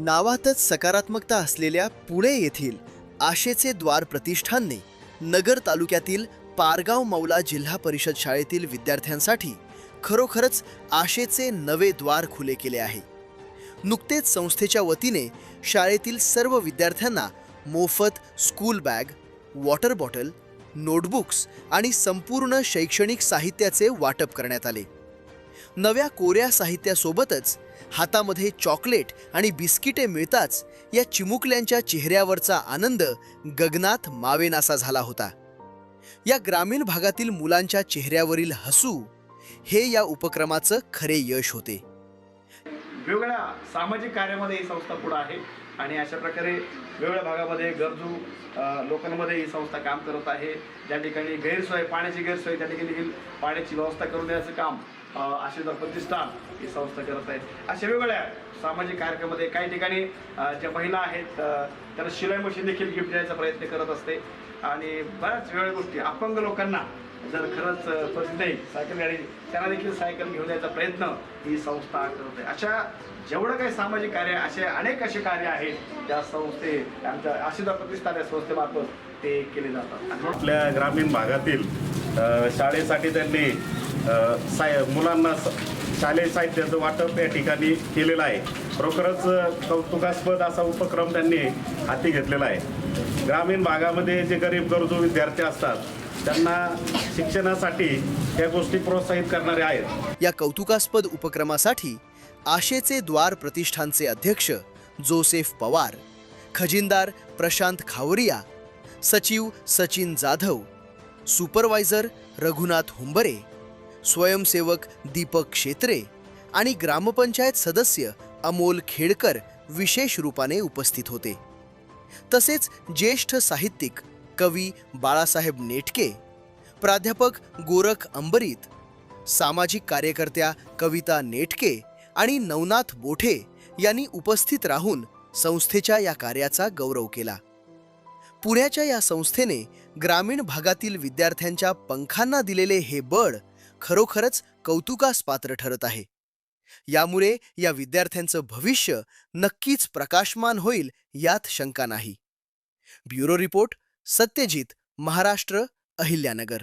नावातच सकारात्मकता असलेल्या पुणे येथील आशेचे द्वार प्रतिष्ठानने नगर तालुक्यातील पारगाव मौला जिल्हा परिषद शाळेतील विद्यार्थ्यांसाठी खरोखरच आशेचे नवे द्वार खुले केले आहे। नुकतेच संस्थेच्या वतीने शाळेतील सर्व विद्यार्थ्यांना मोफत school bag, water bottle, notebooks आणि संपूर्ण शैक्षणिक साहित्याचे वाटप करण्यात आले। नव्या कोऱ्या साहित्यासोबतच हातामध्ये चॉकलेट आणि बिस्किटे मिळताच या चिमुकल्यांच्या चेहऱ्यावरचा आनंद गगनात मावेनासा झाला होता। या ग्रामीण भागातील मुलांच्या चेहऱ्यावरील हसू हे या उपक्रमाचं खरे यश होते। वेगवेगळ्या सामाजिक कार्यामध्ये ही संस्था पुढे आहे आणि अशा प्रकारे वेगवेगळ्या भागामध्ये गरजू लोकांमध्ये ही संस्था काम करत आहे। ज्या ठिकाणी गैरसोय, पाण्याची गैरसोय, त्या ठिकाणी देखील पाण्याची व्यवस्था करून देण्याचं काम आशीर्वाद प्रतिष्ठान ही संस्था करत आहे। अशा वेगवेगळ्या सामाजिक कार्यक्रमामध्ये काही ठिकाणी ज्या महिला आहेत त्यांना शिलाई मशीन देखील गिफ्ट द्यायचा प्रयत्न करत असते आणि बऱ्याच वेगवेगळ्या गोष्टी अपंग लोकांना जर खरंच परिस्थिती नाही सायकल गाडी त्यांना देखील सायकल घेऊन द्यायचा प्रयत्न ही संस्था करत आहे। अशा जेवढं काही सामाजिक कार्य असे अनेक असे कार्य आहेत त्या संस्थे आमच्या आशीर्वाद प्रतिष्ठान या संस्थेमार्फत ते केले जातात। आपल्या ग्रामीण भागातील शाळेसाठी त्यांनी मुलांना शालेय साहित्याचं वाटप या ठिकाणी केलेलं आहे। खरोखरच कौतुकास्पद असा उपक्रम त्यांनी हाती घेतलेला आहे। ग्रामीण भागामध्ये जे गरीब गरजू विद्यार्थी असतात त्यांना शिक्षणासाठी या गोष्टी प्रोत्साहित करणारे आहेत। या कौतुकास्पद उपक्रमासाठी आशेचे द्वार प्रतिष्ठानचे अध्यक्ष जोसेफ पवार, खजिनदार प्रशांत खावरिया, सचिव सचिन जाधव, सुपरवायझर रघुनाथ हुंबरे, स्वयंसेवक दीपक क्षेत्रे आणि ग्रामपंचायत सदस्य अमोल खेडकर विशेष रूपाने उपस्थित होते। तसेच ज्येष्ठ साहित्यिक कवी बाळासाहेब नेटके, प्राध्यापक गोरख अंबरीत, सामाजिक कार्यकर्त्या कविता नेटके आणि नवनाथ बोठे यांनी उपस्थित राहून संस्थेच्या या कार्याचा गौरव केला। पुण्याच्या या संस्थेने ग्रामीण भागातील विद्यार्थ्यांच्या पंखांना दिलेले हे बळ खरोखरच कौतुकास पात्र ठरत आहे। यामुळे या विद्यार्थ्यांचं भविष्य नक्कीच प्रकाशमान होईल यात शंका नाही। Bureau report, Satyajit, Maharashtra, Ahilyanagar.